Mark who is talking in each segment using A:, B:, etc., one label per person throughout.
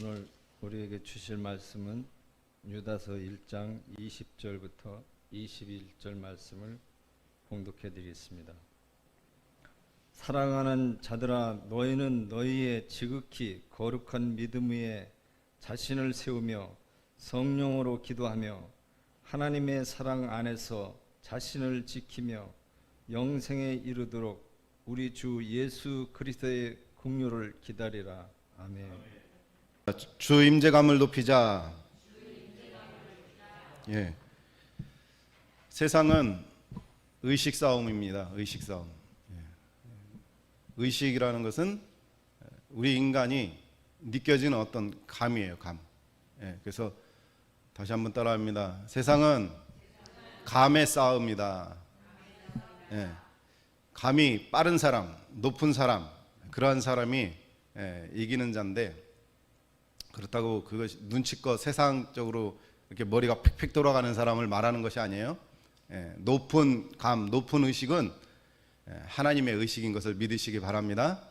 A: 오늘 우리에게 주실 말씀은 유다서 1장 20절부터 21절 말씀을 봉독해 드리겠습니다. 사랑하는 자들아, 너희는 너희의 지극히 거룩한 믿음 위에 자신을 세우며 성령으로 기도하며 하나님의 사랑 안에서 자신을 지키며 영생에 이르도록 우리 주 예수 그리스도의 긍휼을 기다리라. 아멘.
B: 주 임재감을 높이자. 예. 세상은 의식 싸움입니다. 의식 싸움. 의식이라는 것은 우리 인간이 느껴지는 어떤 감이에요. 감. 예. 그래서 다시 한번 따라합니다. 세상은 감의 싸움이다. 예. 감이 빠른 사람, 높은 사람, 그러한 사람이 이기는 자인데, 그렇다고 그것이 눈치껏 세상적으로 이렇게 머리가 팩팩 돌아가는 사람을 말하는 것이 아니에요. 높은 감, 높은 의식은 하나님의 의식인 것을 믿으시기 바랍니다.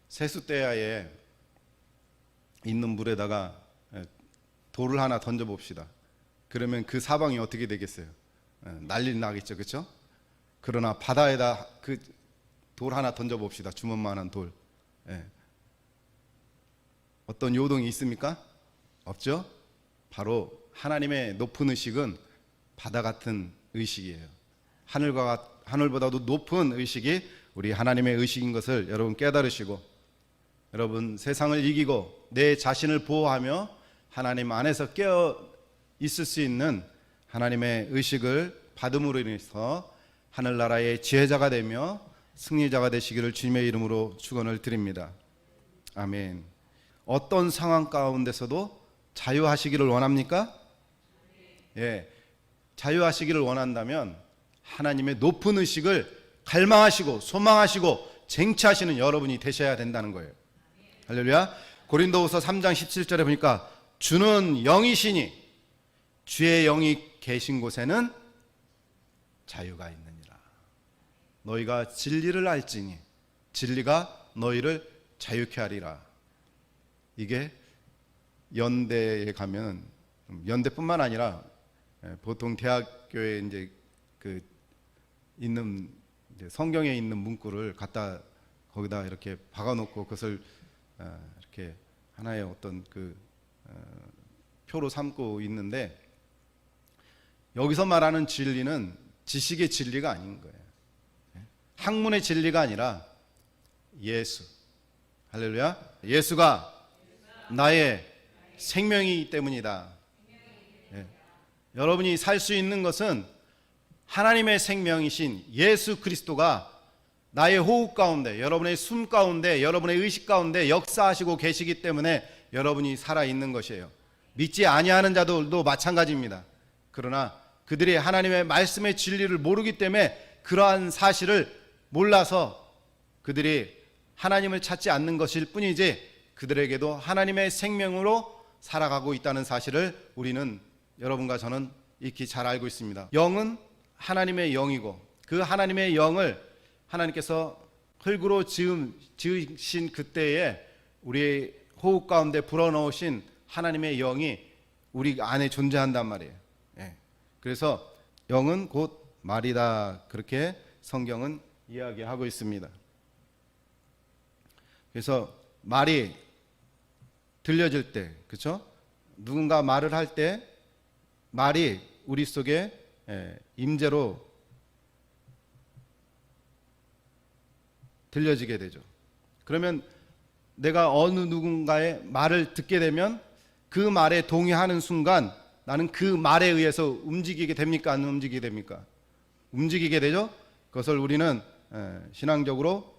B: 세숫대야에 있는 물에다가 돌을 하나 던져봅시다. 그러면 그 사방이 어떻게 되겠어요? 난리 나겠죠, 그렇죠? 그러나 바다에다 그 돌 하나 던져봅시다. 주먹만한 돌. 어떤 요동이 있습니까? 없죠? 바로 하나님의 높은 의식은 바다 같은 의식이에요. 하늘보다도 높은 의식이 우리 하나님의 의식인 것을 여러분 깨달으시고, 여러분 세상을 이기고 내 자신을 보호하며 하나님 안에서 깨어 있을 수 있는 하나님의 의식을 받음으로 인해서 하늘나라의 지혜자가 되며 승리자가 되시기를 주님의 이름으로 축원을 드립니다. 아멘. 어떤 상황 가운데서도 자유하시기를 원합니까? 예, 자유하시기를 원한다면 하나님의 높은 의식을 갈망하시고 소망하시고 쟁취하시는 여러분이 되셔야 된다는 거예요. 할렐루야. 고린도후서 3장 17절에 보니까 주는 영이시니 주의 영이 계신 곳에는 자유가 있느니라. 너희가 진리를 알지니 진리가 너희를 자유케 하리라. 이게 연대에 가면, 연대뿐만 아니라 보통 대학교에 이제 그 있는 이제 성경에 있는 문구를 갖다 거기다 이렇게 박아놓고 그것을 이렇게 하나의 어떤 그 표로 삼고 있는데, 여기서 말하는 진리는 지식의 진리가 아닌 거예요. 학문의 진리가 아니라 예수. 할렐루야. 예수가 나의 생명이기 때문이다. 여러분이 살 수 있는 것은 하나님의 생명이신 예수 그리스도가 나의 호흡 가운데, 여러분의 숨 가운데, 여러분의 의식 가운데 역사하시고 계시기 때문에 여러분이 살아있는 것이에요. 믿지 아니하는 자들도 마찬가지입니다. 그러나 그들이 하나님의 말씀의 진리를 모르기 때문에 그러한 사실을 몰라서 그들이 하나님을 찾지 않는 것일 뿐이지, 그들에게도 하나님의 생명으로 살아가고 있다는 사실을 우리는, 여러분과 저는 익히 잘 알고 있습니다. 영은 하나님의 영이고 그 하나님의 영을 하나님께서 흙으로 지으신 그때에 우리의 호흡 가운데 불어넣으신 하나님의 영이 우리 안에 존재한단 말이에요. 그래서 영은 곧 말이다, 그렇게 성경은 이야기하고 있습니다. 그래서 말이 들려질 때, 그렇죠? 누군가 말을 할 때 말이 우리 속에 임재로 들려지게 되죠. 그러면 내가 어느 누군가의 말을 듣게 되면 그 말에 동의하는 순간 나는 그 말에 의해서 움직이게 됩니까? 안 움직이게 됩니까? 움직이게 되죠. 그것을 우리는 신앙적으로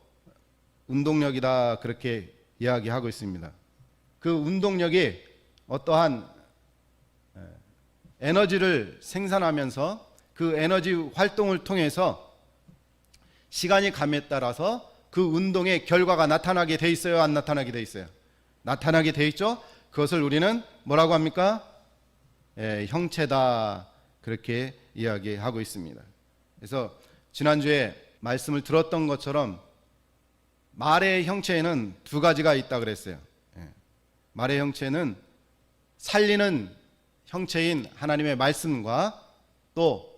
B: 운동력이다, 그렇게 이야기하고 있습니다. 그 운동력이 어떠한 에너지를 생산하면서 그 에너지 활동을 통해서 시간이 감에 따라서 그 운동의 결과가 나타나게 돼 있어요? 안 나타나게 돼 있어요? 나타나게 돼 있죠. 그것을 우리는 뭐라고 합니까? 형체다, 그렇게 이야기하고 있습니다. 그래서 지난주에 말씀을 들었던 것처럼 말의 형체에는 두 가지가 있다 그랬어요. 말의 형체는 살리는 형체인 하나님의 말씀과 또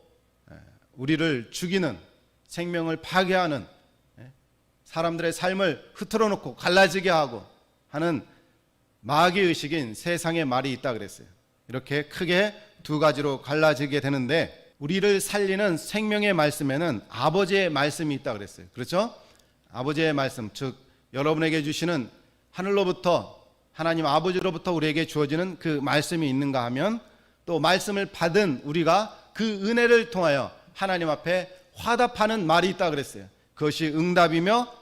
B: 우리를 죽이는, 생명을 파괴하는, 사람들의 삶을 흐트러 놓고 갈라지게 하고 하는 마귀 의식인 세상의 말이 있다 그랬어요. 이렇게 크게 두 가지로 갈라지게 되는데, 우리를 살리는 생명의 말씀에는 아버지의 말씀이 있다 그랬어요. 그렇죠? 아버지의 말씀, 즉 여러분에게 주시는 하늘로부터, 하나님 아버지로부터 우리에게 주어지는 그 말씀이 있는가 하면, 또 말씀을 받은 우리가 그 은혜를 통하여 하나님 앞에 화답하는 말이 있다 그랬어요. 그것이 응답이며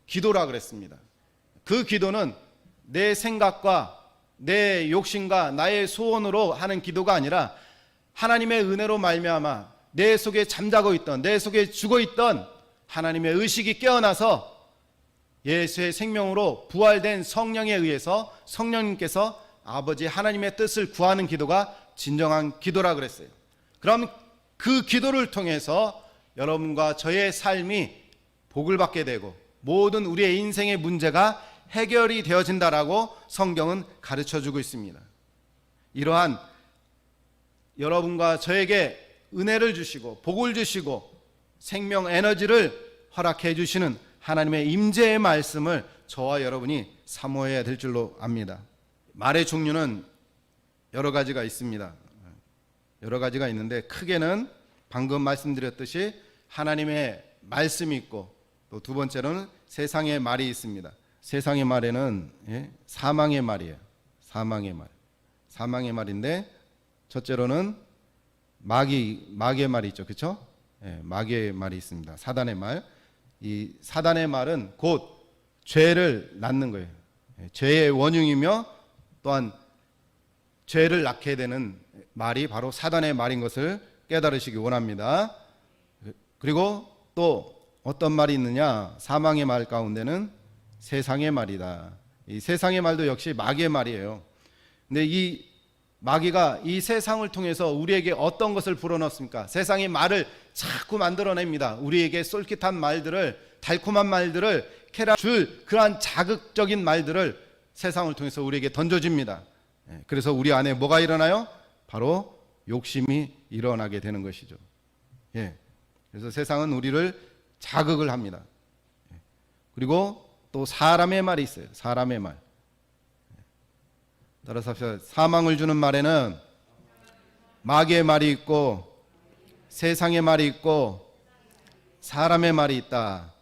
B: 기도라 그랬습니다. 그 기도는 내 생각과 내 욕심과 나의 소원으로 하는 기도가 아니라 하나님의 은혜로 말미암아 내 속에 잠자고 있던, 내 속에 죽어있던 하나님의 의식이 깨어나서 예수의 생명으로 부활된 성령에 의해서 성령님께서 아버지 하나님의 뜻을 구하는 기도가 진정한 기도라 그랬어요. 그럼 그 기도를 통해서 여러분과 저의 삶이 복을 받게 되고 모든 우리의 인생의 문제가 해결이 되어진다라고 성경은 가르쳐주고 있습니다. 이러한 여러분과 저에게 은혜를 주시고 복을 주시고 생명 에너지를 허락해 주시는 하나님의 임재의 말씀을 저와 여러분이 사모해야 될 줄로 압니다. 말의 종류는 여러 가지가 있습니다. 여러 가지가 있는데 크게는 방금 말씀드렸듯이 하나님의 말씀이 있고, 또 두 번째로는 세상의 말이 있습니다. 세상의 말에는 사망의 말이에요. 사망의 말. 사망의 말인데, 첫째로는 마귀의 말이 있죠. 그렇죠? 마귀의 말이 있습니다. 사단의 말. 이 사단의 말은 곧 죄를 낳는 거예요. 죄의 원흉이며 또한 죄를 낳게 되는 말이 바로 사단의 말인 것을 깨달으시기 원합니다. 그리고 또 어떤 말이 있느냐? 사망의 말 가운데는 세상의 말이다. 이 세상의 말도 역시 마귀의 말이에요. 근데 이 마귀가 이 세상을 통해서 우리에게 어떤 것을 불어넣습니까? 세상의 말을 자꾸 만들어냅니다. 우리에게 솔깃한 말들을, 달콤한 말들을 줄 그러한 자극적인 말들을 세상을 통해서 우리에게 던져줍니다. 그래서 우리 안에 뭐가 일어나요? 바로 욕심이 일어나게 되는 것이죠. 그래서 세상은 우리를 자극을 합니다. 그리고 또 사람의 말이 있어요. 사람의 말. 따라서 사망을 주는 말에는 마귀의 말이 있고 세상의 말이 있고 사람의 말이 있다.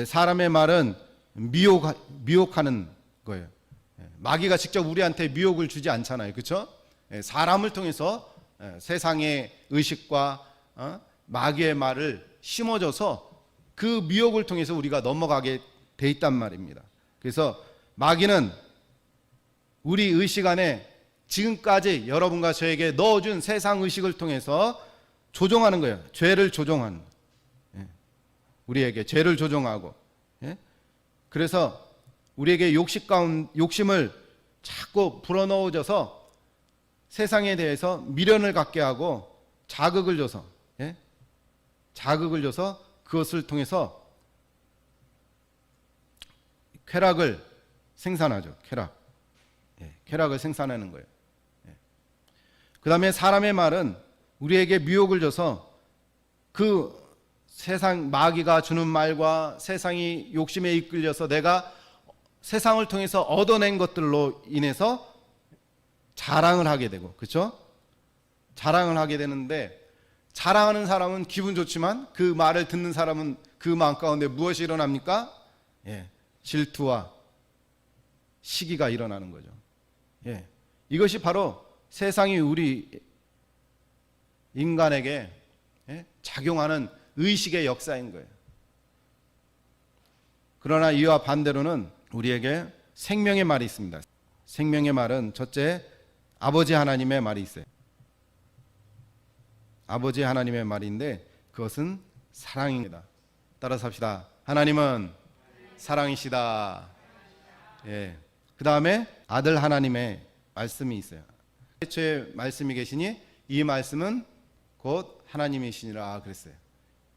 B: 사람의 말은 미혹하는 거예요. 마귀가 직접 우리한테 미혹을 주지 않잖아요. 그렇죠? 사람을 통해서 세상의 의식과 마귀의 말을 심어줘서 그 미혹을 통해서 우리가 넘어가게 돼 있단 말입니다. 그래서 마귀는 우리 의식 안에 지금까지 여러분과 저에게 넣어준 세상 의식을 통해서 조종하는 거예요. 죄를 조종하는, 우리에게 죄를 조종하고, 그래서 우리에게 욕심을 자꾸 불어넣어줘서 세상에 대해서 미련을 갖게 하고 자극을 줘서 그것을 통해서 쾌락을 생산하죠. 쾌락을 생산하는 거예요. 그 다음에 사람의 말은 우리에게 미혹을 줘서 그 세상 마귀가 주는 말과 세상이 욕심에 이끌려서 내가 세상을 통해서 얻어낸 것들로 인해서 자랑을 하게 되고, 그렇죠? 자랑을 하게 되는데, 자랑하는 사람은 기분 좋지만 그 말을 듣는 사람은 그 마음 가운데 무엇이 일어납니까? 질투와 시기가 일어나는 거죠. 이것이 바로 세상이 우리 인간에게 작용하는 의식의 역사인 거예요. 그러나 이와 반대로는 우리에게 생명의 말이 있습니다. 생명의 말은 첫째, 아버지 하나님의 말이 있어요. 아버지 하나님의 말인데 그것은 사랑입니다. 따라서 합시다. 하나님은 사랑이시다. 그 다음에 아들 하나님의 말씀이 있어요. 최초의 말씀이 계시니 이 말씀은 곧 하나님이시니라 그랬어요.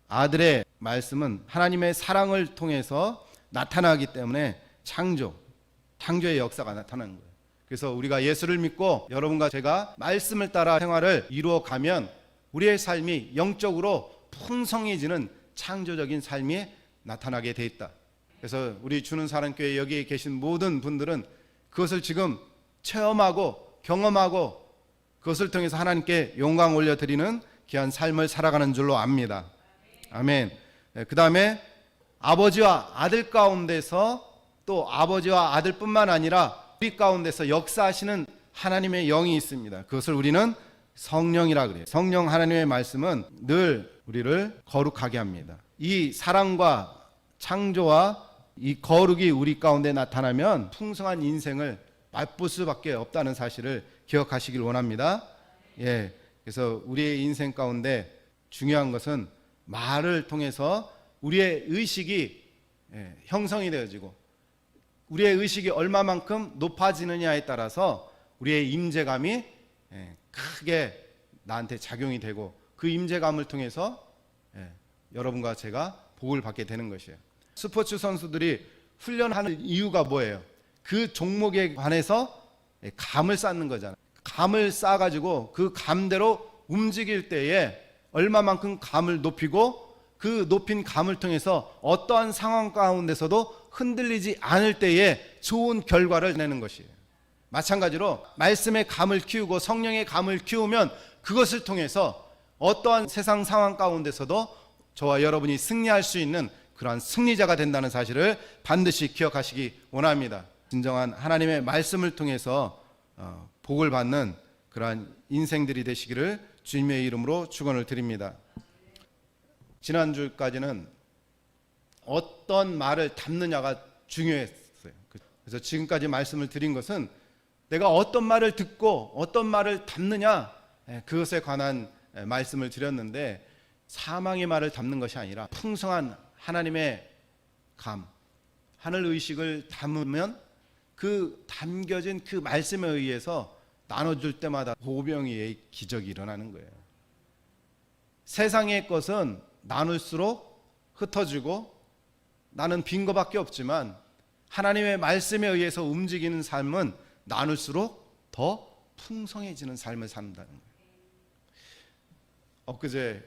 B: 아들의 말씀은 하나님의 사랑을 통해서 나타나기 때문에 창조의 역사가 나타나는 거예요. 그래서 우리가 예수를 믿고 여러분과 제가 말씀을 따라 생활을 이루어 가면 우리의 삶이 영적으로 풍성해지는 창조적인 삶이 나타나게 돼 있다. 그래서 우리 주는 사랑교회 여기에 계신 모든 분들은 그것을 지금 체험하고 경험하고 그것을 통해서 하나님께 영광 올려드리는 귀한 삶을 살아가는 줄로 압니다. 아멘. 그 다음에 아버지와 아들 가운데서 또 아버지와 아들뿐만 아니라 우리 가운데서 역사하시는 하나님의 영이 있습니다. 그것을 우리는 성령이라 그래요. 성령 하나님의 말씀은 늘 우리를 거룩하게 합니다. 이 사랑과 창조와 이 거룩이 우리 가운데 나타나면 풍성한 인생을 맛볼 수밖에 없다는 사실을 기억하시길 원합니다. 예, 그래서 우리의 인생 가운데 중요한 것은 말을 통해서 우리의 의식이 형성이 되어지고 우리의 의식이 얼마만큼 높아지느냐에 따라서 우리의 임재감이 크게 나한테 작용이 되고 그 임재감을 통해서 여러분과 제가 복을 받게 되는 것이에요. 스포츠 선수들이 훈련하는 이유가 뭐예요? 그 종목에 관해서 감을 쌓는 거잖아요. 감을 쌓아가지고 그 감대로 움직일 때에 얼마만큼 감을 높이고 그 높인 감을 통해서 어떠한 상황 가운데서도 흔들리지 않을 때에 좋은 결과를 내는 것이에요. 마찬가지로 말씀의 감을 키우고 성령의 감을 키우면 그것을 통해서 어떠한 세상 상황 가운데서도 저와 여러분이 승리할 수 있는 그러한 승리자가 된다는 사실을 반드시 기억하시기 원합니다. 진정한 하나님의 말씀을 통해서 복을 받는 그러한 인생들이 되시기를 주님의 이름으로 축원을 드립니다. 지난주까지는 어떤 말을 담느냐가 중요했어요. 그래서 지금까지 말씀을 드린 것은 내가 어떤 말을 듣고 어떤 말을 담느냐, 그것에 관한 말씀을 드렸는데, 사망의 말을 담는 것이 아니라 풍성한 하나님의 감, 하늘 의식을 담으면 그 담겨진 그 말씀에 의해서 나눠줄 때마다 보병의 기적이 일어나는 거예요. 세상의 것은 나눌수록 흩어지고 나는 빈 것밖에 없지만 하나님의 말씀에 의해서 움직이는 삶은 나눌수록 더 풍성해지는 삶을 산다는 거예요. 엊그제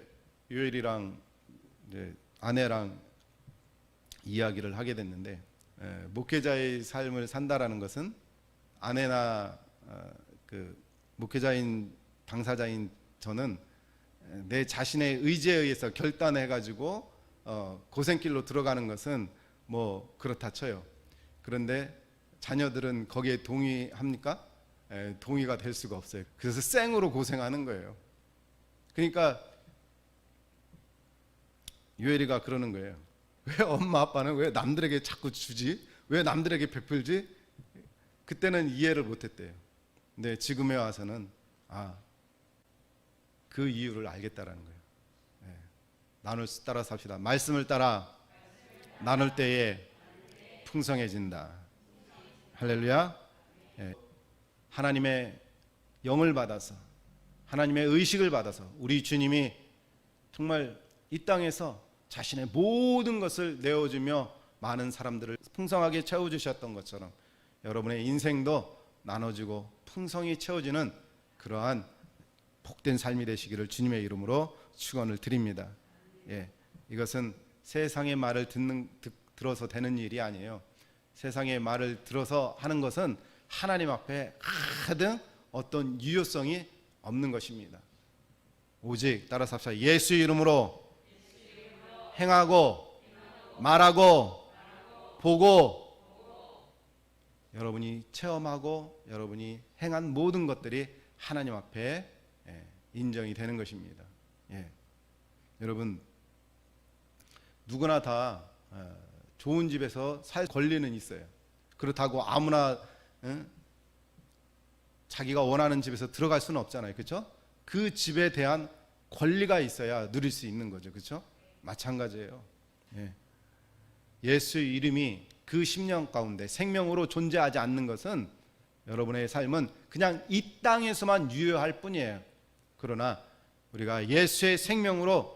B: 요엘이랑 아내랑 이야기를 하게 됐는데, 목회자의 삶을 산다라는 것은 아내나 그 목회자인 당사자인 저는 내 자신의 의지에 의해서 결단해가지고 고생길로 들어가는 것은 뭐 그렇다 쳐요. 그런데 자녀들은 거기에 동의합니까? 동의가 될 수가 없어요. 그래서 생으로 고생하는 거예요. 그러니까 요엘이가 그러는 거예요. 왜 엄마 아빠는 왜 남들에게 자꾸 주지? 왜 남들에게 베풀지? 그때는 이해를 못했대요. 근데 지금에 와서는 그 이유를 알겠다라는 거예요. 나눌 따라 삽시다. 말씀을 따라 나눌 때에 풍성해진다. 할렐루야. 하나님의 영을 받아서, 하나님의 의식을 받아서 우리 주님이 정말 이 땅에서 자신의 모든 것을 내어주며 많은 사람들을 풍성하게 채워주셨던 것처럼 여러분의 인생도 나눠주고 풍성히 채워지는 그러한 복된 삶이 되시기를 주님의 이름으로 축원을 드립니다. 이것은 세상의 말을 들어서 되는 일이 아니에요. 세상의 말을 들어서 하는 것은 하나님 앞에 가장 어떤 유효성이 없는 것입니다. 오직 따라서 합시다. 예수 이름으로 행하고 말하고 보고 여러분이 체험하고 여러분이 행한 모든 것들이 하나님 앞에 인정이 되는 것입니다. 여러분, 누구나 다 좋은 집에서 살 권리는 있어요. 그렇다고 아무나 자기가 원하는 집에서 들어갈 수는 없잖아요. 그렇죠? 그 집에 대한 권리가 있어야 누릴 수 있는 거죠. 그렇죠? 마찬가지예요. 예수의 이름이 그 10년 가운데 생명으로 존재하지 않는 것은 여러분의 삶은 그냥 이 땅에서만 유효할 뿐이에요. 그러나 우리가 예수의 생명으로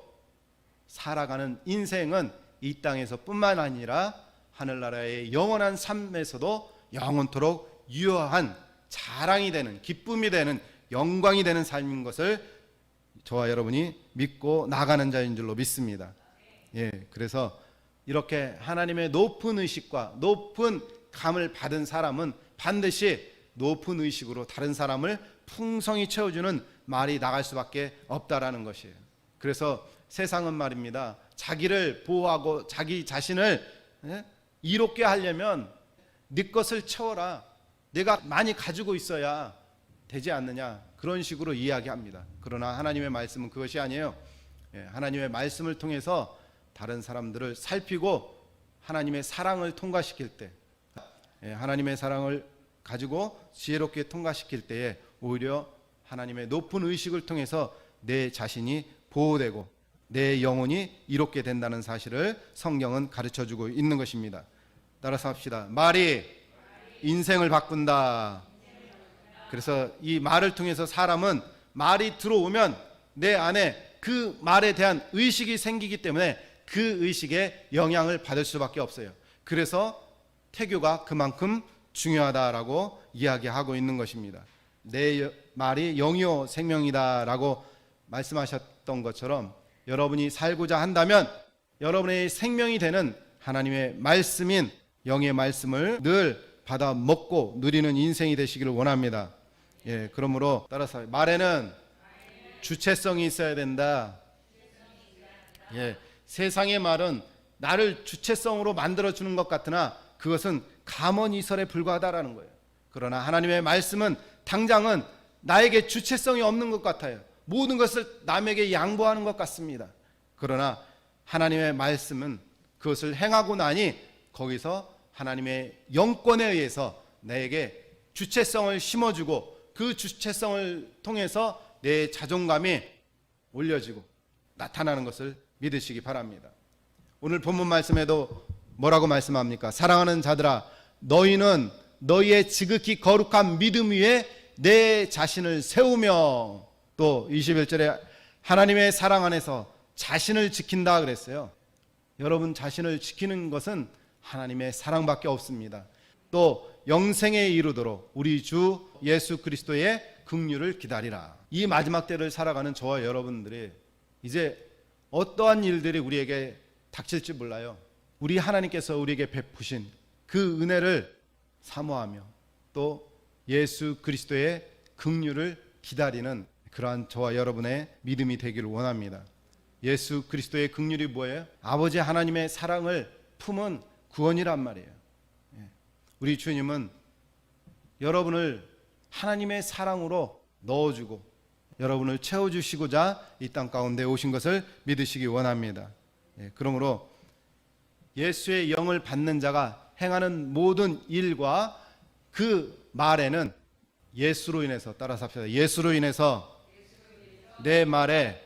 B: 살아가는 인생은 이 땅에서 뿐만 아니라 하늘나라의 영원한 삶에서도 영원토록 유효한 자랑이 되는, 기쁨이 되는, 영광이 되는 삶인 것을 저와 여러분이 믿고 나가는 자인 줄로 믿습니다. 그래서 이렇게 하나님의 높은 의식과 높은 감을 받은 사람은 반드시 높은 의식으로 다른 사람을 풍성히 채워주는 말이 나갈 수밖에 없다라는 것이에요. 그래서 세상은 말입니다, 자기를 보호하고 자기 자신을 이롭게 하려면 네 것을 채워라, 내가 많이 가지고 있어야 되지 않느냐, 그런 식으로 이야기합니다. 그러나 하나님의 말씀은 그것이 아니에요. 하나님의 말씀을 통해서 다른 사람들을 살피고 하나님의 사랑을 통과시킬 때, 하나님의 사랑을 가지고 지혜롭게 통과시킬 때에 오히려 하나님의 높은 의식을 통해서 내 자신이 보호되고 내 영혼이 이롭게 된다는 사실을 성경은 가르쳐주고 있는 것입니다. 따라서 합시다. 말이 인생을 바꾼다. 그래서 이 말을 통해서 사람은 말이 들어오면 내 안에 그 말에 대한 의식이 생기기 때문에 그 의식에 영향을 받을 수밖에 없어요. 그래서 태교가 그만큼 중요하다라고 이야기하고 있는 것입니다. 내 말이 영이요 생명이다라고 말씀하셨던 것처럼 여러분이 살고자 한다면 여러분의 생명이 되는 하나님의 말씀인 영의 말씀을 늘 받아 먹고 누리는 인생이 되시기를 원합니다. 그러므로 따라서 말에는 주체성이 있어야 된다. 세상의 말은 나를 주체성으로 만들어주는 것 같으나 그것은 감언이설에 불과하다라는 거예요. 그러나 하나님의 말씀은 당장은 나에게 주체성이 없는 것 같아요. 모든 것을 남에게 양보하는 것 같습니다. 그러나 하나님의 말씀은 그것을 행하고 나니 거기서 하나님의 영권에 의해서 나에게 주체성을 심어주고 그 주체성을 통해서 내 자존감이 올려지고 나타나는 것을 믿으시기 바랍니다. 오늘 본문 말씀에도 뭐라고 말씀합니까? 사랑하는 자들아, 너희는 너희의 지극히 거룩한 믿음 위에 내 자신을 세우며, 또 21절에 하나님의 사랑 안에서 자신을 지킨다 그랬어요. 여러분 자신을 지키는 것은 하나님의 사랑밖에 없습니다. 또 영생에 이르도록 우리 주 예수 그리스도의 긍휼을 기다리라. 이 마지막 때를 살아가는 저와 여러분들이 이제 어떠한 일들이 우리에게 닥칠지 몰라요. 우리 하나님께서 우리에게 베푸신 그 은혜를 사모하며 또 예수 그리스도의 긍휼을 기다리는 그러한 저와 여러분의 믿음이 되기를 원합니다. 예수 그리스도의 긍휼이 뭐예요? 아버지 하나님의 사랑을 품은 구원이란 말이에요. 우리 주님은 여러분을 하나님의 사랑으로 넣어주고 여러분을 채워주시고자 이 땅 가운데 오신 것을 믿으시기 원합니다. 그러므로 예수의 영을 받는 자가 행하는 모든 일과 그 말에는 예수로 인해서, 따라서 합시다. 예수로 인해서 내 말에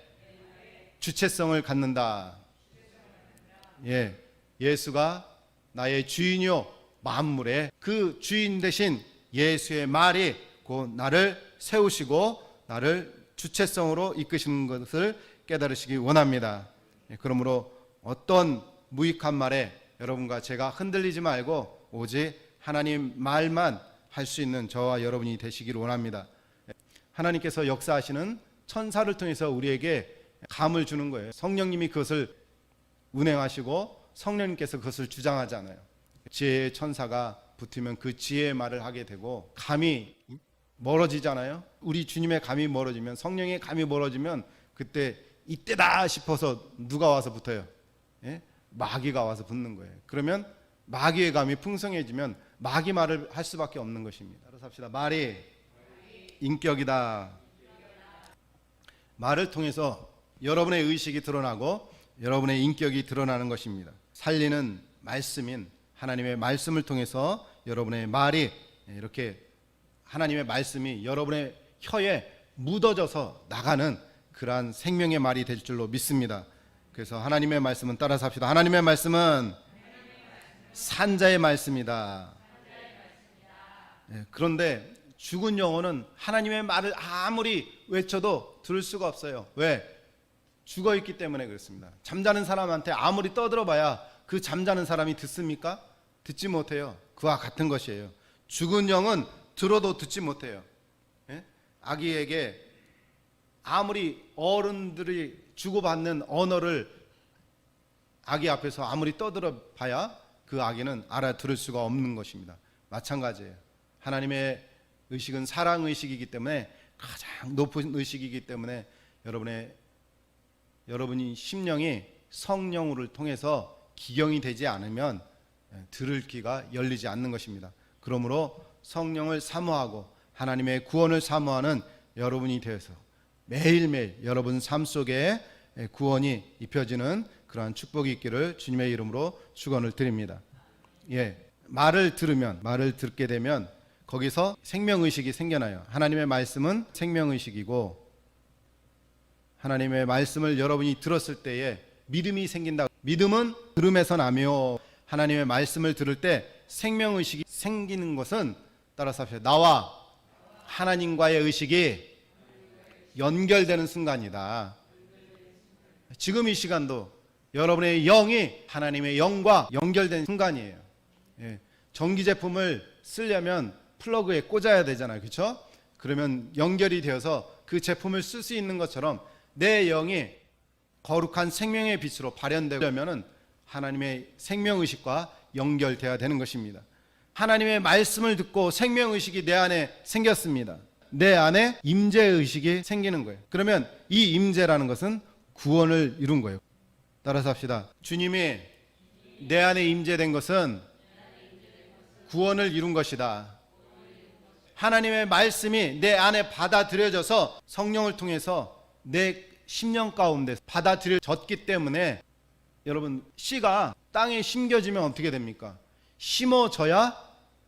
B: 주체성을 갖는다. 예수가 나의 주인이요 만물의 그 주인 되신 예수의 말이 곧 나를 세우시고 나를 주체성으로 이끄시는 것을 깨달으시기 원합니다. 그러므로 어떤 무익한 말에 여러분과 제가 흔들리지 말고 오직 하나님 말만 할 수 있는 저와 여러분이 되시기를 원합니다. 하나님께서 역사하시는 천사를 통해서 우리에게 감을 주는 거예요. 성령님이 그것을 운행하시고 성령님께서 그것을 주장하잖아요. 지혜의 천사가 붙으면 그 지혜의 말을 하게 되고 감이 멀어지잖아요. 우리 주님의 감이 멀어지면, 성령의 감이 멀어지면 그때 이때다 싶어서 누가 와서 붙어요? 마귀가 와서 붙는 거예요. 그러면 마귀의 감이 풍성해지면 마귀 말을 할 수밖에 없는 것입니다. 따라서 합시다. 말이 인격이다. 말을 통해서 여러분의 의식이 드러나고 여러분의 인격이 드러나는 것입니다. 살리는 말씀인 하나님의 말씀을 통해서 여러분의 말이 이렇게 하나님의 말씀이 여러분의 혀에 묻어져서 나가는 그러한 생명의 말이 될 줄로 믿습니다. 그래서 하나님의 말씀은, 따라서 합시다. 하나님의 말씀은 산자의 말씀이다. 그런데 죽은 영혼은 하나님의 말을 아무리 외쳐도 들을 수가 없어요. 왜? 죽어 있기 때문에 그렇습니다. 잠자는 사람한테 아무리 떠들어봐야 그 잠자는 사람이 듣습니까? 듣지 못해요. 그와 같은 것이에요. 죽은 영은 들어도 듣지 못해요. 예? 아기에게 아무리 어른들이 주고받는 언어를 아기 앞에서 아무리 떠들어 봐야 그 아기는 알아들을 수가 없는 것입니다. 마찬가지예요. 하나님의 의식은 사랑 의식이기 때문에 가장 높은 의식이기 때문에 여러분이 심령이 성령을 통해서 기경이 되지 않으면 들을 귀가 열리지 않는 것입니다. 그러므로 성령을 사모하고 하나님의 구원을 사모하는 여러분이 되어서 매일매일 여러분 삶 속에 구원이 입혀지는 그러한 축복이 있기를 주님의 이름으로 축원을 드립니다. 말을 듣게 되면 거기서 생명의식이 생겨나요. 하나님의 말씀은 생명의식이고 하나님의 말씀을 여러분이 들었을 때에 믿음이 생긴다. 믿음은 들음에서 나며 하나님의 말씀을 들을 때 생명의식이 생기는 것은 따라서 합시다. 나와 하나님과의 의식이 연결되는 순간이다. 지금 이 시간도 여러분의 영이 하나님의 영과 연결된 순간이에요. 전기 제품을 쓰려면 플러그에 꽂아야 되잖아요. 그렇죠? 그러면 연결이 되어서 그 제품을 쓸 수 있는 것처럼 내 영이 거룩한 생명의 빛으로 발현되려면 하나님의 생명의식과 연결되어야 되는 것입니다. 하나님의 말씀을 듣고 생명의식이 내 안에 생겼습니다. 내 안에 임재의식이 생기는 거예요. 그러면 이 임재라는 것은 구원을 이룬 거예요. 따라서 합시다. 주님이 내 안에 임재된 것은 구원을 이룬 것이다. 하나님의 말씀이 내 안에 받아들여져서 성령을 통해서 내 심령 가운데 받아들여졌기 때문에 여러분 씨가 땅에 심겨지면 어떻게 됩니까? 심어져야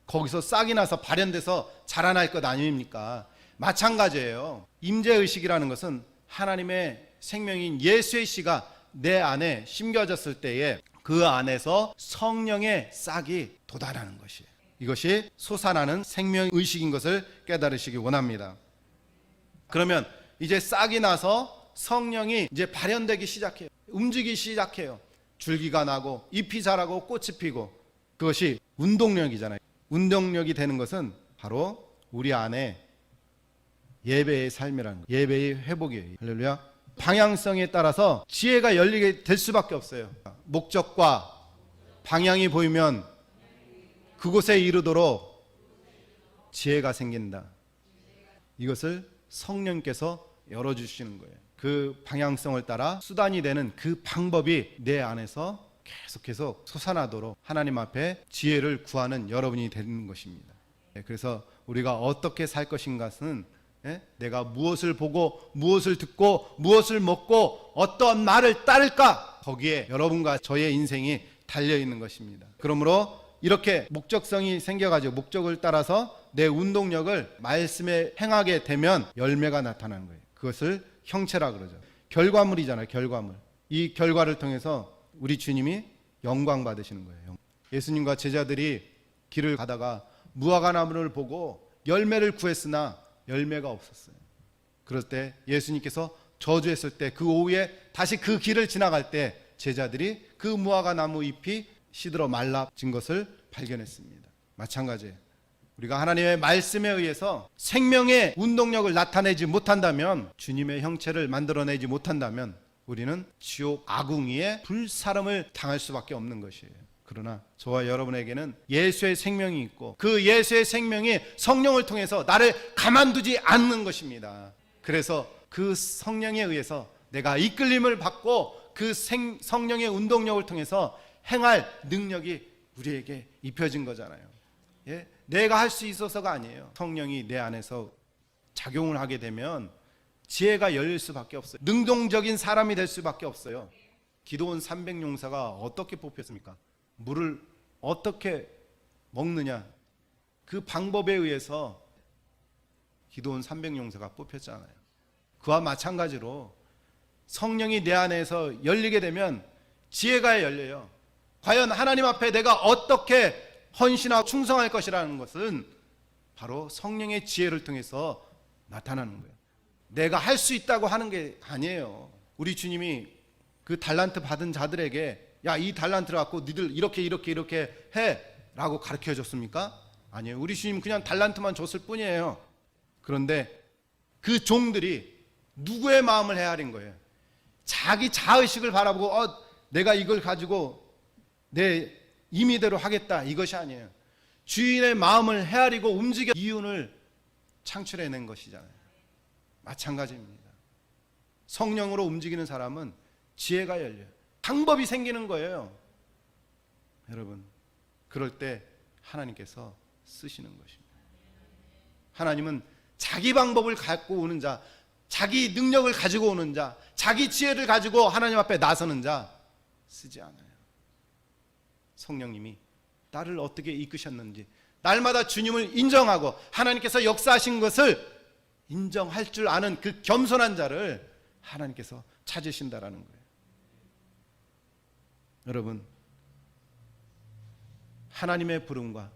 B: 거기서 싹이 나서 발현돼서 자라날 것 아닙니까? 마찬가지예요. 임재의식이라는 것은 하나님의 생명인 예수의 씨가 내 안에 심겨졌을 때에 그 안에서 성령의 싹이 돋아나는 것이에요. 이것이 솟아나는 생명의식인 것을 깨달으시기 원합니다. 그러면 이제 싹이 나서 성령이 이제 발현되기 시작해요. 움직이기 시작해요. 줄기가 나고 잎이 자라고 꽃이 피고 그것이 운동력이잖아요. 운동력이 되는 것은 바로 우리 안에 예배의 삶이라는 거예요. 예배의 회복이에요. 할렐루야. 방향성에 따라서 지혜가 열리게 될 수밖에 없어요. 목적과 방향이 보이면 그곳에 이르도록 지혜가 생긴다. 이것을 성령께서 열어주시는 거예요. 그 방향성을 따라 수단이 되는 그 방법이 내 안에서 계속해서 솟아나도록 하나님 앞에 지혜를 구하는 여러분이 되는 것입니다. 그래서 우리가 어떻게 살 것인가는 내가 무엇을 보고 무엇을 듣고 무엇을 먹고 어떤 말을 따를까 거기에 여러분과 저의 인생이 달려있는 것입니다. 그러므로 이렇게 목적성이 생겨가지고 목적을 따라서 내 운동력을 말씀에 행하게 되면 열매가 나타나는 거예요. 그것을 형체라 그러죠. 결과물이잖아요. 결과물. 이 결과를 통해서 우리 주님이 영광 받으시는 거예요. 예수님과 제자들이 길을 가다가 무화과나무를 보고 열매를 구했으나 열매가 없었어요. 그럴 때 예수님께서 저주했을 때 그 오후에 다시 그 길을 지나갈 때 제자들이 그 무화과나무 잎이 시들어 말라진 것을 발견했습니다. 마찬가지예요. 우리가 하나님의 말씀에 의해서 생명의 운동력을 나타내지 못한다면, 주님의 형체를 만들어내지 못한다면 우리는 지옥 아궁이에 불사름을 당할 수밖에 없는 것이에요. 그러나 저와 여러분에게는 예수의 생명이 있고 그 예수의 생명이 성령을 통해서 나를 가만두지 않는 것입니다. 그래서 그 성령에 의해서 내가 이끌림을 받고 그 성령의 운동력을 통해서 행할 능력이 우리에게 입혀진 거잖아요. 예? 내가 할 수 있어서가 아니에요. 성령이 내 안에서 작용을 하게 되면 지혜가 열릴 수밖에 없어요. 능동적인 사람이 될 수밖에 없어요. 기드온 300용사가 어떻게 뽑혔습니까? 물을 어떻게 먹느냐, 그 방법에 의해서 기드온 300용사가 뽑혔잖아요. 그와 마찬가지로 성령이 내 안에서 열리게 되면 지혜가 열려요. 과연 하나님 앞에 내가 어떻게 헌신하고 충성할 것이라는 것은 바로 성령의 지혜를 통해서 나타나는 거예요. 내가 할 수 있다고 하는 게 아니에요. 우리 주님이 그 달란트 받은 자들에게 야, 이 달란트를 갖고 니들 이렇게 해 라고 가르쳐 줬습니까? 아니에요. 우리 주님 그냥 달란트만 줬을 뿐이에요. 그런데 그 종들이 누구의 마음을 헤아린 거예요? 자기 자의식을 바라보고 내가 이걸 가지고 내 임의대로 하겠다, 이것이 아니에요. 주인의 마음을 헤아리고 움직여 이윤을 창출해낸 것이잖아요. 마찬가지입니다. 성령으로 움직이는 사람은 지혜가 열려요. 방법이 생기는 거예요. 여러분, 그럴 때 하나님께서 쓰시는 것입니다. 하나님은 자기 방법을 갖고 오는 자, 자기 능력을 가지고 오는 자, 자기 지혜를 가지고 하나님 앞에 나서는 자 쓰지 않아요. 성령님이 나를 어떻게 이끄셨는지, 날마다 주님을 인정하고 하나님께서 역사하신 것을 인정할 줄 아는 그 겸손한 자를 하나님께서 찾으신다라는 거예요. 여러분, 하나님의 부름과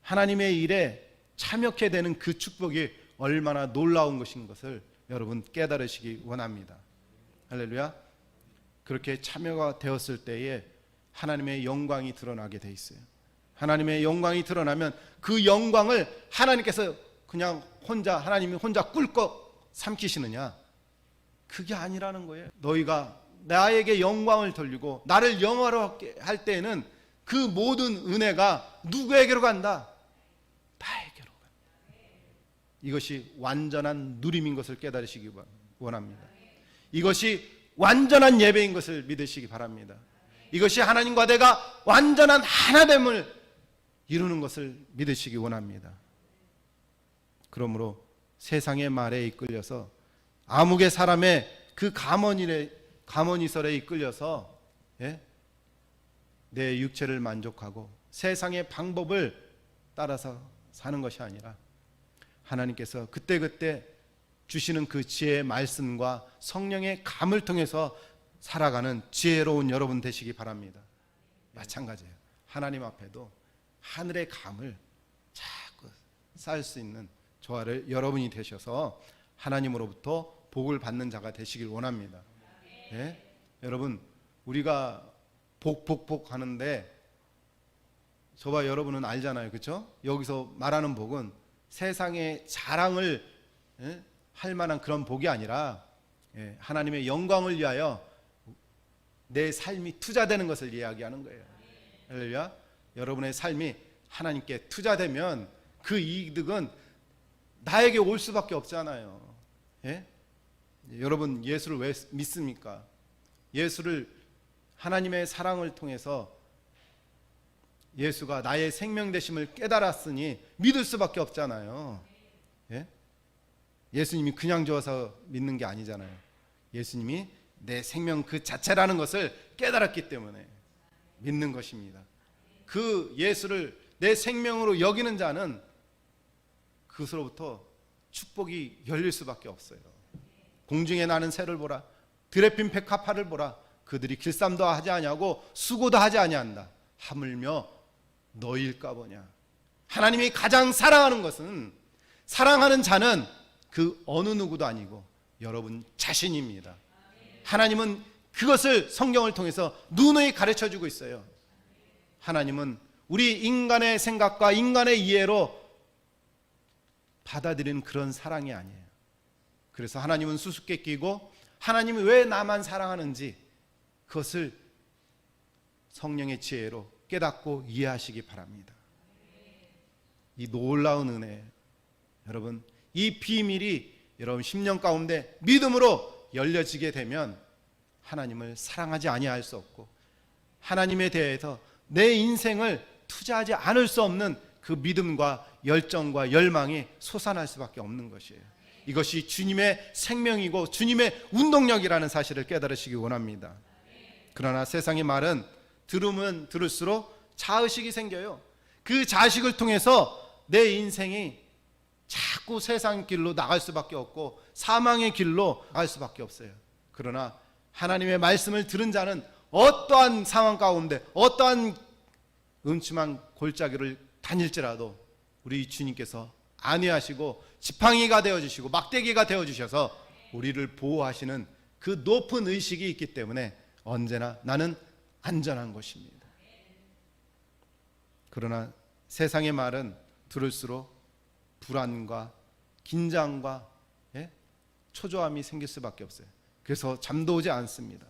B: 하나님의 일에 참여하게 되는 그 축복이 얼마나 놀라운 것인 것을 여러분 깨달으시기 원합니다. 할렐루야. 그렇게 참여가 되었을 때에 하나님의 영광이 드러나게 돼 있어요. 하나님의 영광이 드러나면 그 영광을 하나님께서 그냥 하나님이 혼자 꿀꺽 삼키시느냐? 그게 아니라는 거예요. 너희가 나에게 영광을 돌리고 나를 영화롭게 할 때에는 그 모든 은혜가 누구에게로 간다? 나에게로 간다. 이것이 완전한 누림인 것을 깨달으시기 원합니다. 이것이 완전한 예배인 것을 믿으시기 바랍니다. 이것이 하나님과 내가 완전한 하나됨을 이루는 것을 믿으시기 원합니다. 그러므로 세상의 말에 이끌려서 아무개 사람의 그 가문이설에 이끌려서 내 육체를 만족하고 세상의 방법을 따라서 사는 것이 아니라 하나님께서 그때그때 주시는 그 지혜의 말씀과 성령의 감을 통해서 살아가는 지혜로운 여러분 되시기 바랍니다. 마찬가지예요. 하나님 앞에도 하늘의 감을 자꾸 쌓을 수 있는 저와 여러분이 되셔서 하나님으로부터 복을 받는 자가 되시길 원합니다. 여러분, 우리가 복 하는데 저와 여러분은 알잖아요. 그렇죠? 여기서 말하는 복은 세상의 자랑을 할 만한 그런 복이 아니라 하나님의 영광을 위하여 내 삶이 투자되는 것을 이야기하는 거예요. 할렐루야. 여러분의 삶이 하나님께 투자되면 그 이득은 나에게 올 수밖에 없잖아요. 여러분, 예수를 왜 믿습니까? 예수를 하나님의 사랑을 통해서 예수가 나의 생명 되심을 깨달았으니 믿을 수밖에 없잖아요. 예수님이 그냥 줘서 믿는 게 아니잖아요. 예수님이 내 생명 그 자체라는 것을 깨달았기 때문에 믿는 것입니다. 그 예수를 내 생명으로 여기는 자는 그것으로부터 축복이 열릴 수밖에 없어요. 공중에 나는 새를 보라, 들에 핀 백합화를 보라. 그들이 길쌈도 하지 아니하고 수고도 하지 아니한다. 하물며 너희일까 보냐. 하나님이 가장 사랑하는 것은, 사랑하는 자는 그 어느 누구도 아니고 여러분 자신입니다. 하나님은 그것을 성경을 통해서 누누이 가르쳐주고 있어요. 하나님은 우리 인간의 생각과 인간의 이해로 받아들이는 그런 사랑이 아니에요. 그래서 하나님은 수수께끼고 하나님이 왜 나만 사랑하는지 그것을 성령의 지혜로 깨닫고 이해하시기 바랍니다. 이 놀라운 은혜, 여러분, 이 비밀이 여러분 10년 가운데 믿음으로 열려지게 되면 하나님을 사랑하지 아니할 수 없고 하나님에 대해서 내 인생을 투자하지 않을 수 없는 그 믿음과 열정과 열망이 솟아날 수밖에 없는 것이에요. 이것이 주님의 생명이고 주님의 운동력이라는 사실을 깨달으시기 원합니다. 그러나 세상의 말은 들으면 들을수록 자의식이 생겨요. 그 자의식을 통해서 내 인생이 자꾸 세상 길로 나갈 수밖에 없고 사망의 길로 갈 수밖에 없어요. 그러나 하나님의 말씀을 들은 자는 어떠한 상황 가운데 어떠한 음침한 골짜기를 다닐지라도 우리 주님께서 안위하시고 지팡이가 되어주시고 막대기가 되어주셔서 우리를 보호하시는 그 높은 의식이 있기 때문에 언제나 나는 안전한 것입니다. 그러나 세상의 말은 들을수록 불안과 긴장과 초조함이 생길 수밖에 없어요. 그래서 잠도 오지 않습니다.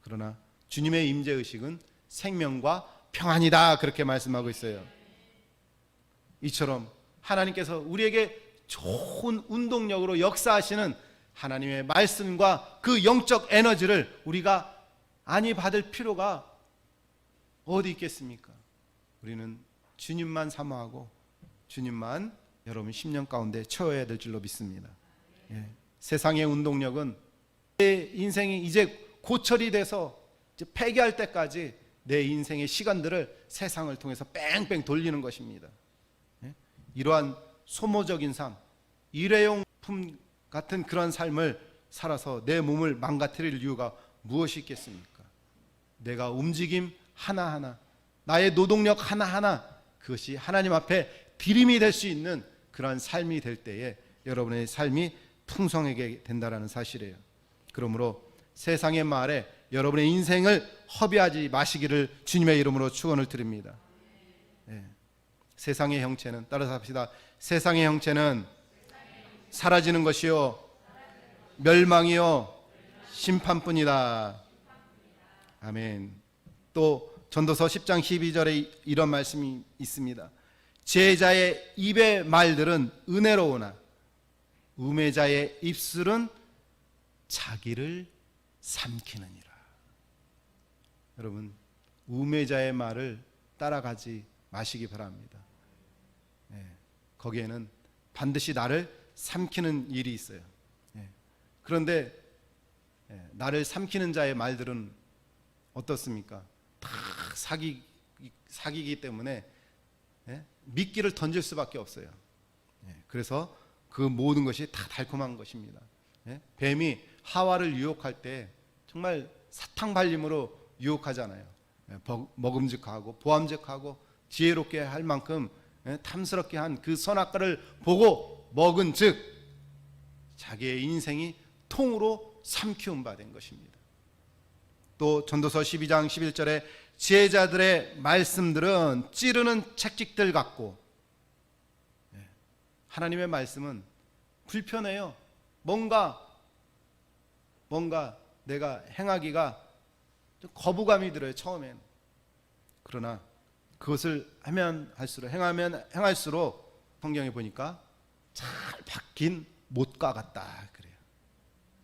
B: 그러나 주님의 임재의식은 생명과 평안이다, 그렇게 말씀하고 있어요. 이처럼 하나님께서 우리에게 좋은 운동력으로 역사하시는 하나님의 말씀과 그 영적 에너지를 우리가 안위 받을 필요가 어디 있겠습니까? 우리는 주님만 사모하고 주님만 여러분 10년 가운데 채워야 될 줄로 믿습니다. 세상의 운동력은 내 인생이 이제 고철이 돼서 이제 폐기할 때까지 내 인생의 시간들을 세상을 통해서 뺑뺑 돌리는 것입니다. 이러한 소모적인 삶, 일회용품 같은 그런 삶을 살아서 내 몸을 망가뜨릴 이유가 무엇이 있겠습니까? 내가 움직임 하나하나, 나의 노동력 하나하나, 그것이 하나님 앞에 디림이 될 수 있는 그러한 삶이 될 때에 여러분의 삶이 풍성하게 된다는 사실이에요. 그러므로 세상의 말에 여러분의 인생을 허비하지 마시기를 주님의 이름으로 축원을 드립니다. 세상의 형체는, 따라서 합시다. 세상의 형체는 사라지는 것이요 멸망이요 심판뿐이다. 아멘. 또 전도서 10장 12절에 이런 말씀이 있습니다. 제자의 입의 말들은 은혜로우나 우매자의 입술은 자기를 삼키느니라. 여러분, 우매자의 말을 따라가지 마시기 바랍니다. 거기에는 반드시 나를 삼키는 일이 있어요. 그런데 나를 삼키는 자의 말들은 어떻습니까? 다 사기기 때문에 미끼를 던질 수밖에 없어요. 그래서 그 모든 것이 다 달콤한 것입니다. 뱀이 하와를 유혹할 때 정말 사탕발림으로 유혹하잖아요. 먹음직하고 보암직하고 지혜롭게 할 만큼 탐스럽게 한 그 선악과를 보고 먹은 즉 자기의 인생이 통으로 삼키운 바 된 것입니다. 또 전도서 12장 11절에 지혜자들의 말씀들은 찌르는 채찍들 같고, 하나님의 말씀은 불편해요. 뭔가 내가 행하기가 좀 거부감이 들어요, 처음엔. 그러나 그것을 하면 할수록, 행하면 행할수록 성경에 보니까 잘 박힌 못과 같다 그래요.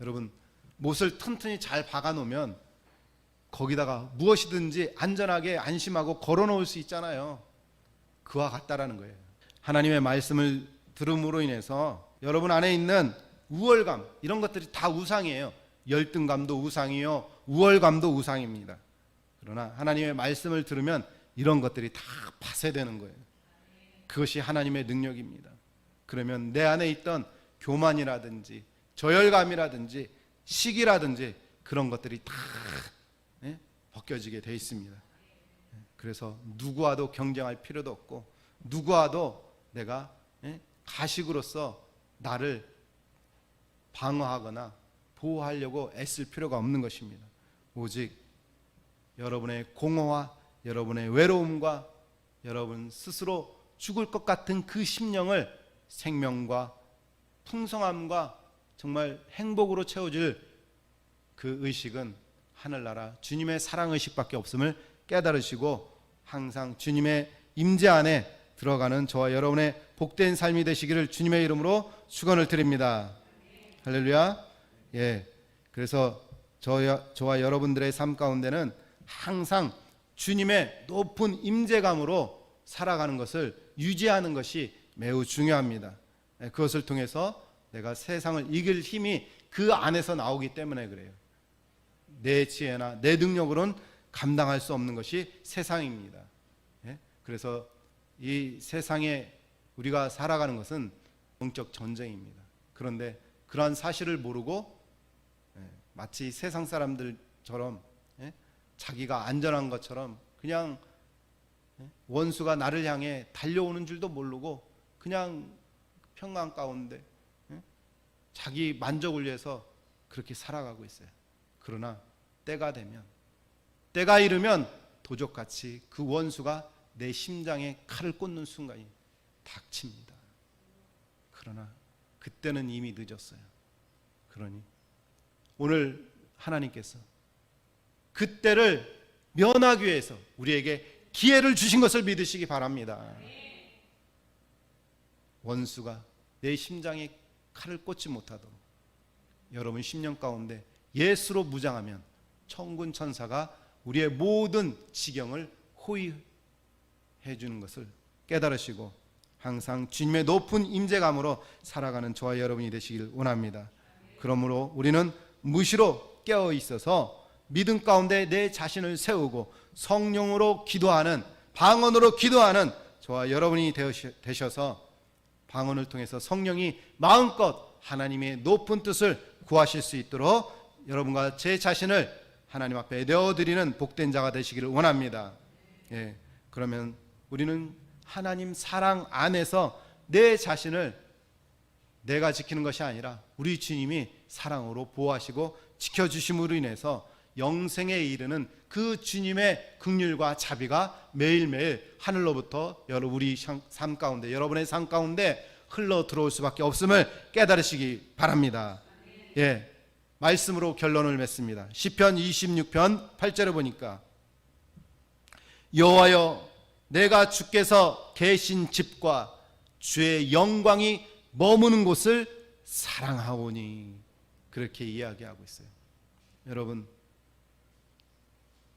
B: 여러분, 못을 튼튼히 잘 박아 놓으면 거기다가 무엇이든지 안전하게 안심하고 걸어 놓을 수 있잖아요. 그와 같다라는 거예요. 하나님의 말씀을 들음으로 인해서 여러분 안에 있는 우월감, 이런 것들이 다 우상이에요. 열등감도 우상이요, 우월감도 우상입니다. 그러나 하나님의 말씀을 들으면 이런 것들이 다 파쇄되는 거예요. 그것이 하나님의 능력입니다. 그러면 내 안에 있던 교만이라든지 저열감이라든지 시기라든지 그런 것들이 다 벗겨지게 돼 있습니다. 그래서 누구와도 경쟁할 필요도 없고, 누구와도 내가 가식으로서 나를 방어하거나 보호하려고 애쓸 필요가 없는 것입니다. 오직 여러분의 공허와 여러분의 외로움과 여러분 스스로 죽을 것 같은 그 심령을 생명과 풍성함과 정말 행복으로 채워줄 그 의식은 하늘나라 주님의 사랑의식밖에 없음을 깨달으시고 항상 주님의 임재 안에 들어가는 저와 여러분의 복된 삶이 되시기를 주님의 이름으로 축원을 드립니다. 할렐루야. 그래서 저와 여러분들의 삶 가운데는 항상 주님의 높은 임재감으로 살아가는 것을 유지하는 것이 매우 중요합니다. 그것을 통해서 내가 세상을 이길 힘이 그 안에서 나오기 때문에 그래요. 내 지혜나 내 능력으로는 감당할 수 없는 것이 세상입니다. 그래서 이 세상에 우리가 살아가는 것은 영적 전쟁입니다. 그런데 그러한 사실을 모르고 마치 세상 사람들처럼 자기가 안전한 것처럼 그냥 원수가 나를 향해 달려오는 줄도 모르고 그냥 평강 가운데 자기 만족을 위해서 그렇게 살아가고 있어요. 그러나 때가 이르면 도적같이 그 원수가 내 심장에 칼을 꽂는 순간이 닥칩니다. 그러나 그때는 이미 늦었어요. 그러니 오늘 하나님께서 그때를 면하기 위해서 우리에게 기회를 주신 것을 믿으시기 바랍니다. 원수가 내 심장에 칼을 꽂지 못하도록 여러분 심령 가운데 예수로 무장하면 천군 천사가 우리의 모든 지경을 호위해 주는 것을 깨달으시고 항상 주님의 높은 임재감으로 살아가는 저와 여러분이 되시길 원합니다. 그러므로 우리는 무시로 깨어 있어서 믿음 가운데 내 자신을 세우고 성령으로 기도하는, 방언으로 기도하는 저와 여러분이 되셔서 방언을 통해서 성령이 마음껏 하나님의 높은 뜻을 구하실 수 있도록 여러분과 제 자신을 하나님 앞에 내어드리는 복된 자가 되시기를 원합니다. 예, 그러면 우리는 하나님 사랑 안에서 내 자신을 내가 지키는 것이 아니라 우리 주님이 사랑으로 보호하시고 지켜주심으로 인해서 영생에 이르는 그 주님의 긍휼과 자비가 매일매일 하늘로부터 우리 삶 가운데, 여러분의 삶 가운데 흘러 들어올 수밖에 없음을 깨달으시기 바랍니다. 예, 말씀으로 결론을 맺습니다. 시편 26편 8절에 보니까 여호와여 내가 주께서 계신 집과 주의 영광이 머무는 곳을 사랑하오니, 그렇게 이야기하고 있어요. 여러분,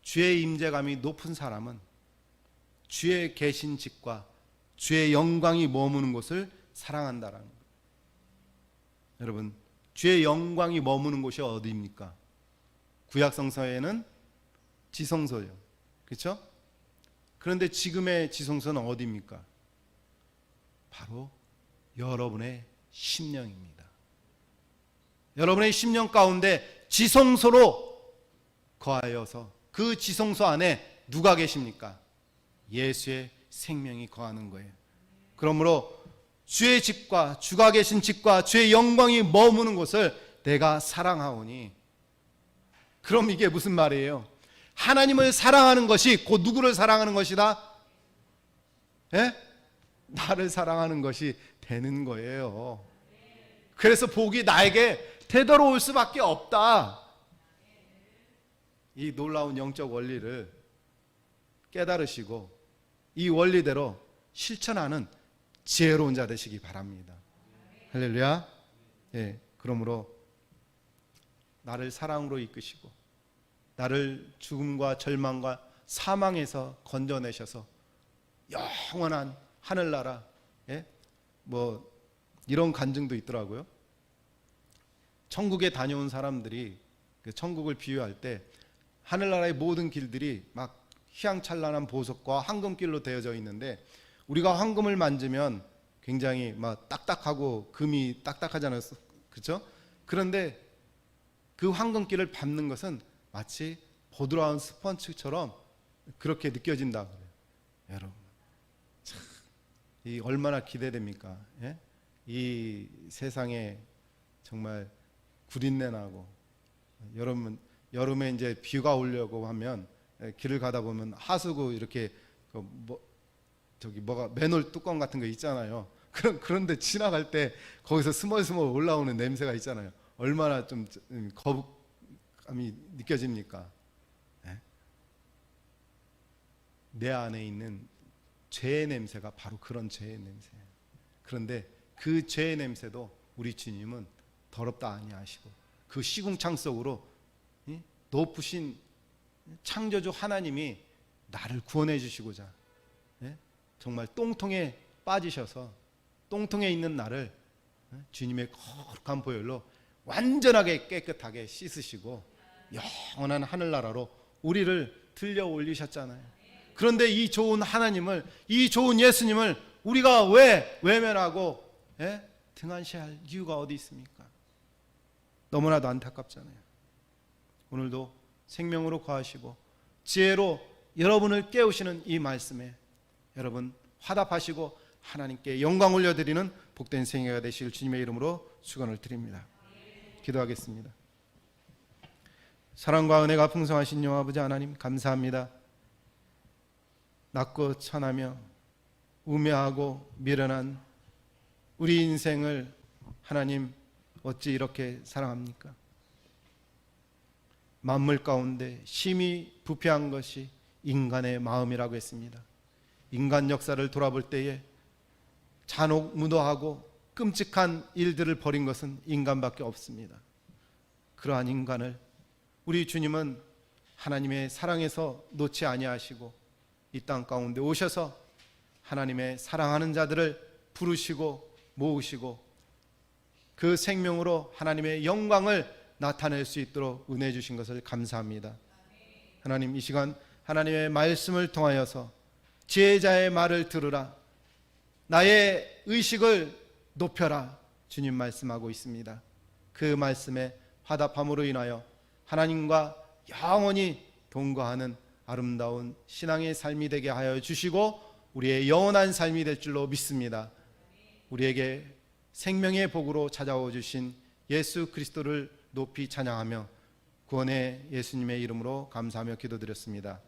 B: 주의 임재감이 높은 사람은 주의 계신 집과 주의 영광이 머무는 곳을 사랑한다라는 거예요. 여러분, 주의 영광이 머무는 곳이 어디입니까? 구약 성서에는 지성소예요. 그렇죠? 그런데 지금의 지성소는 어디입니까? 바로 여러분의 심령입니다. 여러분의 심령 가운데 지성소로 거하여서 그 지성소 안에 누가 계십니까? 예수의 생명이 거하는 거예요. 그러므로 주의 집과 주가 계신 집과 주의 영광이 머무는 곳을 내가 사랑하오니, 그럼 이게 무슨 말이에요? 하나님을 사랑하는 것이 곧 누구를 사랑하는 것이다? 예? 나를 사랑하는 것이 되는 거예요. 그래서 복이 나에게 되돌아올 수밖에 없다. 이 놀라운 영적 원리를 깨달으시고 이 원리대로 실천하는 지혜로운 자 되시기 바랍니다. 할렐루야. 예, 그러므로 나를 사랑으로 이끄시고 나를 죽음과 절망과 사망에서 건져내셔서 영원한 하늘나라, 예? 뭐 이런 간증도 있더라고요. 천국에 다녀온 사람들이 그 천국을 비유할 때 하늘나라의 모든 길들이 막 휘황찬란한 보석과 황금길로 되어져 있는데, 우리가 황금을 만지면 굉장히 막 딱딱하고 금이 딱딱하잖아요. 그렇죠? 그런데 그 황금길을 밟는 것은 마치 보드라운 스펀지처럼 그렇게 느껴진다 그래요. 여러분, 참, 이 얼마나 기대됩니까? 예? 이 세상에 정말 구린내 나고, 여름에 이제 비가 오려고 하면 길을 가다 보면 하수구 이렇게 뭐가 맨홀 뚜껑 같은 거 있잖아요. 그런데 지나갈 때 거기서 스멀스멀 올라오는 냄새가 있잖아요. 얼마나 좀 거북감이 느껴집니까? 네? 내 안에 있는 죄의 냄새가 바로 그런 죄의 냄새예요. 그런데 그 죄의 냄새도 우리 주님은 더럽다 아니하시고 그 시궁창 속으로 높으신 창조주 하나님이 나를 구원해 주시고자 정말 똥통에 빠지셔서 똥통에 있는 나를 주님의 거룩한 보혈로 완전하게 깨끗하게 씻으시고 영원한 하늘나라로 우리를 들려 올리셨잖아요. 그런데 이 좋은 하나님을, 이 좋은 예수님을 우리가 왜 외면하고 등한시할 이유가 어디 있습니까? 너무나도 안타깝잖아요. 오늘도 생명으로 거하시고 지혜로 여러분을 깨우시는 이 말씀에 여러분 화답하시고 하나님께 영광 올려드리는 복된 생애가 되실 주님의 이름으로 축원을 드립니다. 기도하겠습니다. 사랑과 은혜가 풍성하신 영아버지 하나님, 감사합니다. 낮고 천하며 우매하고 미련한 우리 인생을 하나님 어찌 이렇게 사랑합니까? 만물 가운데 심히 부패한 것이 인간의 마음이라고 했습니다. 인간 역사를 돌아볼 때에 잔혹무도하고 끔찍한 일들을 벌인 것은 인간밖에 없습니다. 그러한 인간을 우리 주님은 하나님의 사랑에서 놓지 아니하시고 이 땅 가운데 오셔서 하나님의 사랑하는 자들을 부르시고 모으시고 그 생명으로 하나님의 영광을 나타낼 수 있도록 은혜 주신 것을 감사합니다. 하나님, 이 시간 하나님의 말씀을 통하여서 지혜자의 말을 들으라, 나의 의식을 높여라, 주님 말씀하고 있습니다. 그 말씀에 화답함으로 인하여 하나님과 영원히 동거하는 아름다운 신앙의 삶이 되게 하여 주시고 우리의 영원한 삶이 될 줄로 믿습니다. 우리에게 생명의 복으로 찾아오 주신 예수 그리스도를 높이 찬양하며 구원의 예수님의 이름으로 감사하며 기도드렸습니다.